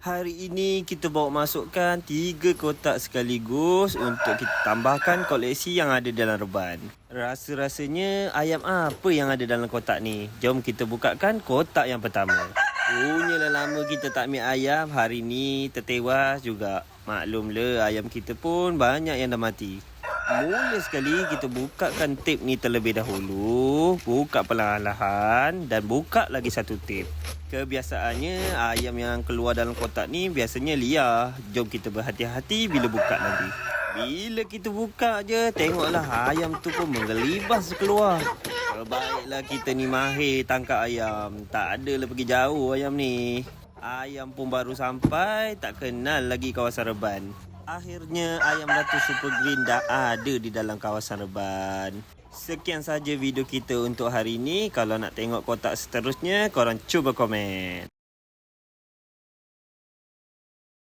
Hari ini kita bawa masukkan 3 kotak sekaligus untuk kita tambahkan koleksi yang ada dalam reban. Rasa-rasanya ayam apa yang ada dalam kotak ni? Jom kita bukakan kotak yang pertama. Punyalah lama kita tak ambil ayam, hari ni tertewas juga. Maklumlah ayam kita pun banyak yang dah mati. Mula sekali kita bukakan tip ni terlebih dahulu. Buka perlahan-lahan dan buka lagi satu tip. Kebiasaannya ayam yang keluar dalam kotak ni biasanya liar. Jom kita berhati-hati bila buka nanti. Bila kita buka je, tengoklah ayam tu pun menggelibas keluar. Baiklah kita ni mahir tangkap ayam. Tak adalah pergi jauh ayam ni. Ayam pun baru sampai, tak kenal lagi kawasan reban. Akhirnya ayam Ratu Super Green dah ada di dalam kawasan reban. Sekian saja video kita untuk hari ini. Kalau nak tengok kotak seterusnya, korang cuba komen.